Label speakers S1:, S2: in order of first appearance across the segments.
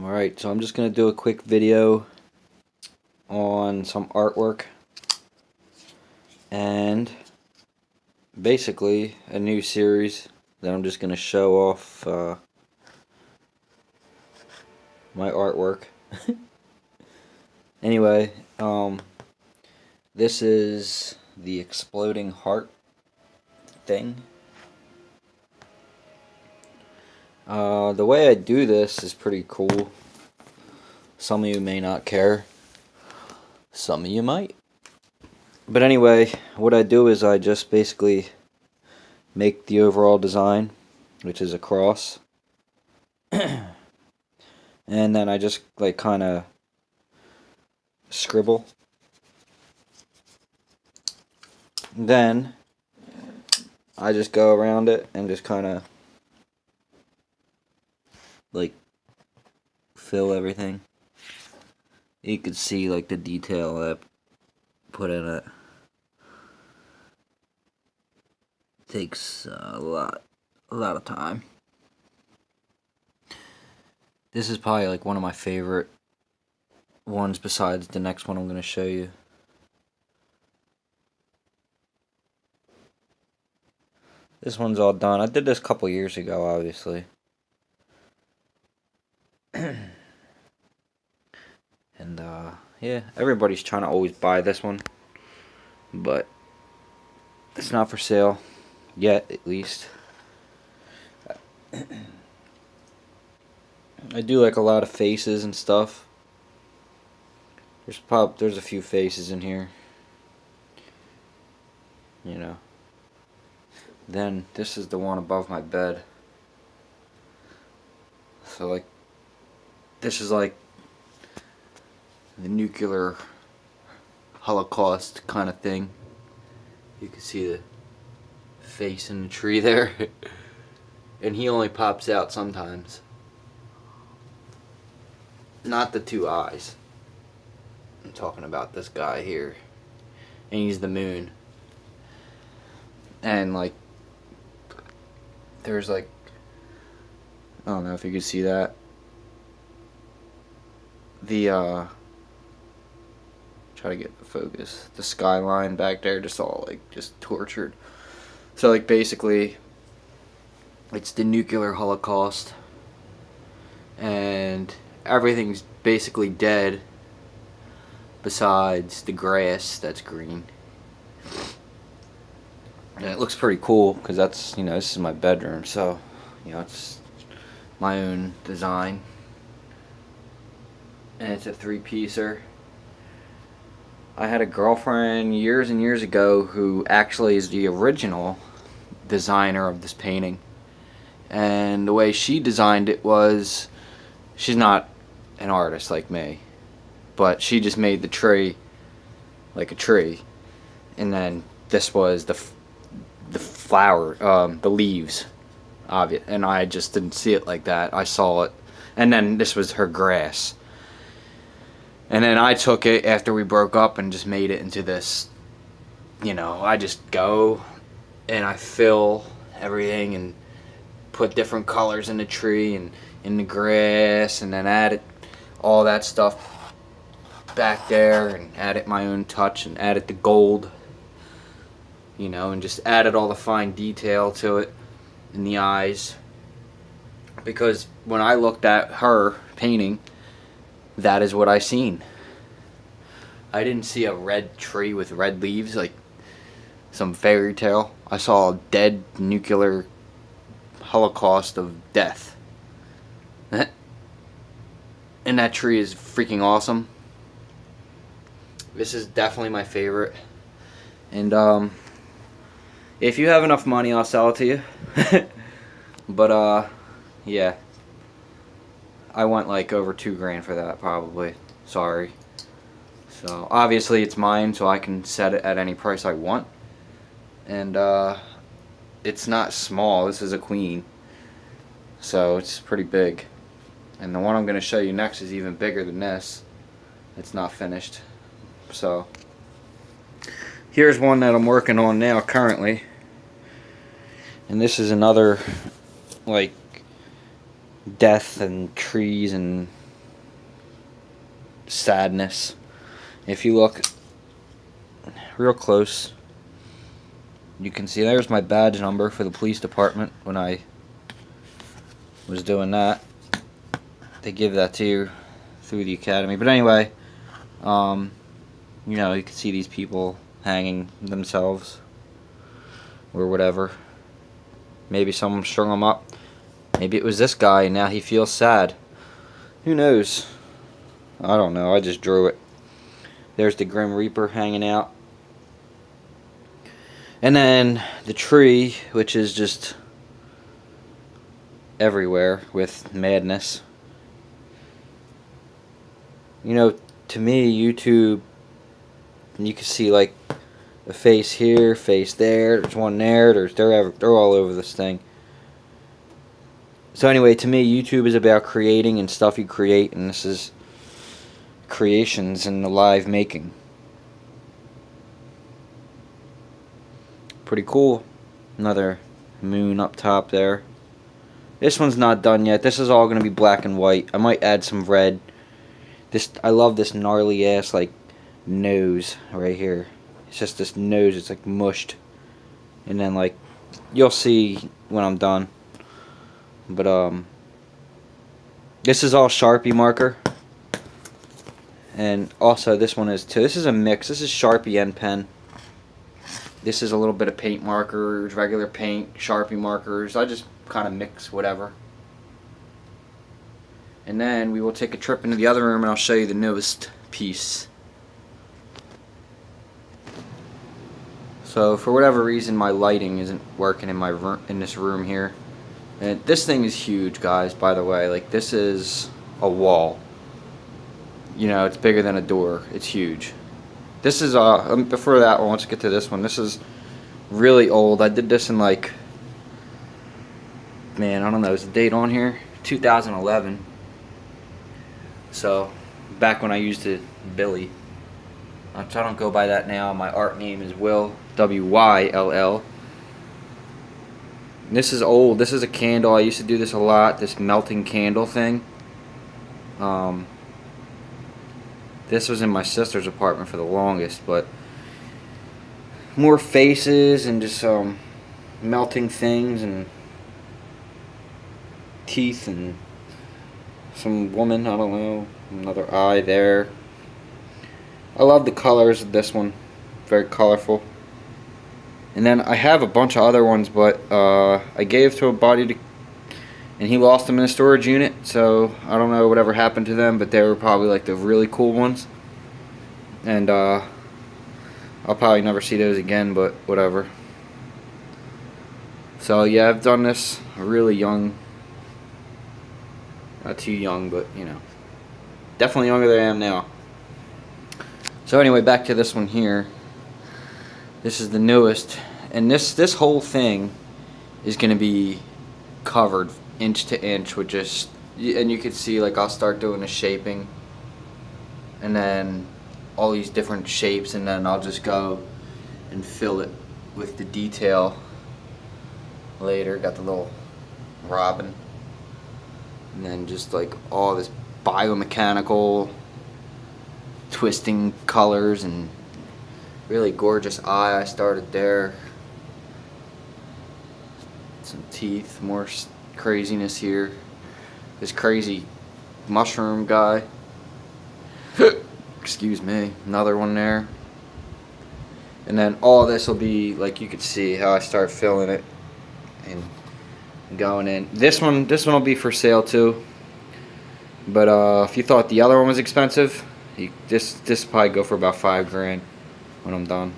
S1: Alright, so I'm just going to do a quick video on some artwork and basically a new series that I'm just going to show off my artwork. Anyway, this is the exploding heart thing. The way I do this is pretty cool. Some of you may not care. Some of you might. But anyway, what I do is I just basically make the overall design, which is a cross. And then I just like kind of scribble. Then I just go around it and just kind of like fill everything. You could see like the detail that I put in it. Takes a lot of time. This is probably like one of my favorite ones besides the next one I'm going to show you. This one's all done. I did this a couple years ago, obviously. And yeah, everybody's trying to always buy this one, but it's not for sale yet, at least. I do like a lot of faces and stuff. There's a few faces in here, you know. Then this is the one above my bed. So like, this is like the nuclear holocaust kind of thing. You can see the face in the tree there. And he only pops out sometimes. Not the two eyes. I'm talking about this guy here. And he's the moon. And like, there's like, I don't know if you can see that. The try to get the focus. The skyline back there just all like just tortured. So like basically it's the nuclear holocaust and everything's basically dead besides the grass that's green. And it looks pretty cool because that's, you know, this is my bedroom, so you know, it's my own design. And it's a three-piecer. I had a girlfriend years and years ago who actually is the original designer of this painting. And the way she designed it was, she's not an artist like me, but she just made the tree like a tree. And then this was the flower, the leaves of it. And I just didn't see it like that. I saw it. And then this was her grass. And then I took it after we broke up and just made it into this, you know, I just go and I fill everything and put different colors in the tree and in the grass, and then added all that stuff back there and added my own touch and added the gold, you know, and just added all the fine detail to it in the eyes. Because when I looked at her painting, that is what I seen. I didn't see a red tree with red leaves like some fairy tale. I saw a dead nuclear holocaust of death. And that tree is freaking awesome. This is definitely my favorite. And if you have enough money, I'll sell it to you. But yeah. I went like over $2,000 for that, probably. Sorry. So obviously it's mine, so I can set it at any price I want. And it's not small. This is a queen, so it's pretty big. And the one I'm going to show you next is even bigger than this. It's not finished. So here's one that I'm working on now currently. And this is another like death and trees and sadness. If you look real close, you can see there's my badge number for the police department when I was doing that. They give that to you through the academy. But anyway, you know, you can see these people hanging themselves or whatever. Maybe someone strung them up. Maybe it was this guy and now he feels sad. Who knows? I don't know. I just drew it. There's the Grim Reaper hanging out. And then the tree, which is just everywhere with madness. You know, to me, YouTube, you can see like a face here, face there, there's one there, they're all over this thing. So anyway, to me, YouTube is about creating and stuff you create, and this is creations in the live making. Pretty cool. Another moon up top there. This one's not done yet. This is all going to be black and white. I might add some red. I love this gnarly ass like nose right here. It's just this nose. It's like mushed. And then like you'll see when I'm done. But this is all Sharpie marker. And also this one is too. This is a mix. This is Sharpie and pen. This is a little bit of paint markers, regular paint, Sharpie markers. I just kind of mix whatever. And then we will take a trip into the other room and I'll show you the newest piece. So for whatever reason my lighting isn't working in this room here. And this thing is huge, guys, by the way. Like, this is a wall. You know, it's bigger than a door. It's huge. This is before that one, let's get to this one. This is really old. I did this in like, man, I don't know, is the date on here? 2011. So back when I used to Billy. I don't go by that now. My art name is Will, W-Y-L-L. This is old. This is a candle. I used to do this a lot, this melting candle thing. This was in my sister's apartment for the longest, but more faces and just melting things and teeth and some woman, I don't know, another eye there. I love the colors of this one. Very colorful. And then I have a bunch of other ones, but I gave to a buddy and he lost them in a storage unit, so I don't know whatever happened to them, but they were probably like the really cool ones. And I'll probably never see those again, but whatever. So yeah, I've done this really young. Not too young, but you know, definitely younger than I am now. So anyway, back to this one here. This is the newest, and this whole thing is going to be covered inch to inch with just, and you can see like I'll start doing the shaping, and then all these different shapes, and then I'll just go and fill it with the detail later. Got the little robin, and then just like all this biomechanical twisting colors and really gorgeous eye. I started there. Some teeth, more craziness here. This crazy mushroom guy. Excuse me. Another one there. And then all this will be, like you could see how I start filling it and going in. This one will be for sale too. But if you thought the other one was expensive, this will probably go for about $5 grand when I'm done.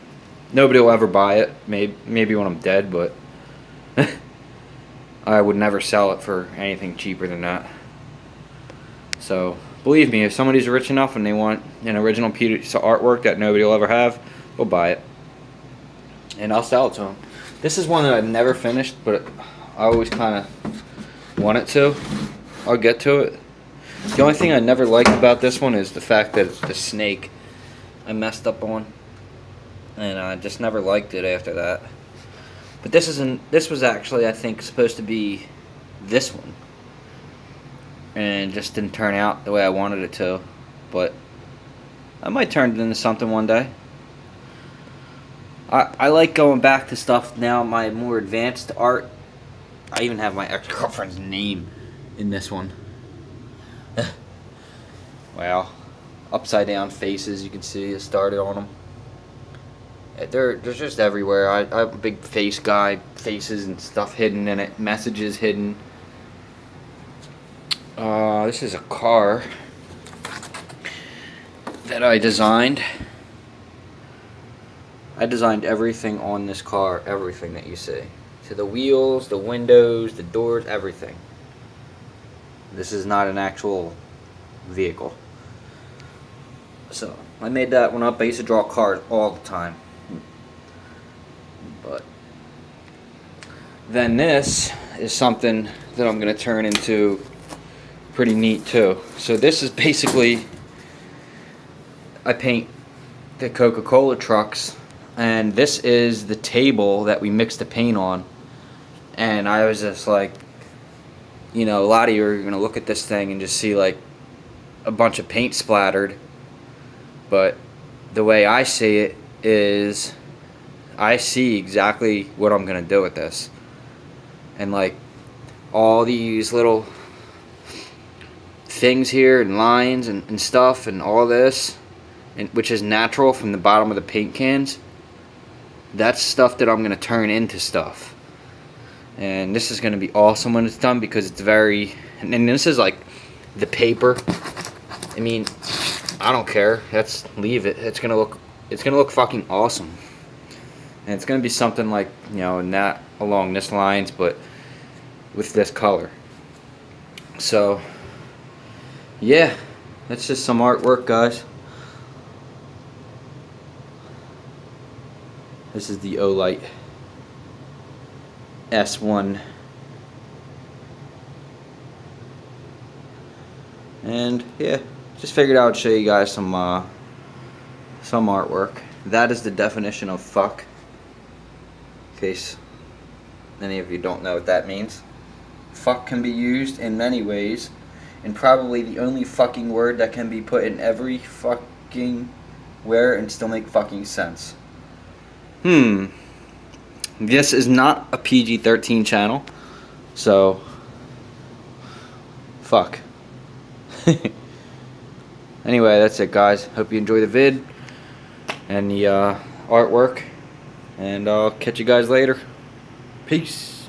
S1: Nobody will ever buy it. Maybe when I'm dead, but I would never sell it for anything cheaper than that. So believe me, if somebody's rich enough and they want an original piece of artwork that nobody will ever have, they'll buy it, and I'll sell it to them. This is one that I've never finished, but I always kind of wanted to. I'll get to it. The only thing I never liked about this one is the fact that the snake I messed up on, and I just never liked it after that. But this was actually, I think, supposed to be this one, and it just didn't turn out the way I wanted it to. But I might turn it into something one day. I like going back to stuff now, my more advanced art. I even have my ex-girlfriend's name in this one. Well, upside down faces, you can see it started on them. They're just everywhere. I'm a big face guy, faces and stuff hidden in it, messages hidden. This is a car that I designed. I designed everything on this car, everything that you see. So the wheels, the windows, the doors, everything. This is not an actual vehicle. So I made that one up. I used to draw cars all the time. But then this is something that I'm going to turn into pretty neat too. So this is basically, I paint the Coca-Cola trucks, and this is the table that we mix the paint on. And I was just like, you know, a lot of you are going to look at this thing and just see like a bunch of paint splattered. But the way I see it is, I see exactly what I'm going to do with this. And like all these little things here and lines and stuff and all this, and which is natural from the bottom of the paint cans, that's stuff that I'm going to turn into stuff. And this is going to be awesome when it's done, because it's very, and this is like the paper. I mean, I don't care. Let's leave it. It's going to look fucking awesome. And it's going to be something like, you know, not along this lines, but with this color. So yeah, that's just some artwork, guys. This is the Olight S1. And yeah, just figured I would show you guys some artwork. That is the definition of fuck, in case any of you don't know what that means. Fuck can be used in many ways, and probably the only fucking word that can be put in every fucking where and still make fucking sense. This is not a PG-13 channel, so fuck. Anyway, that's it, guys. Hope you enjoy the vid and the artwork, and I'll catch you guys later. Peace.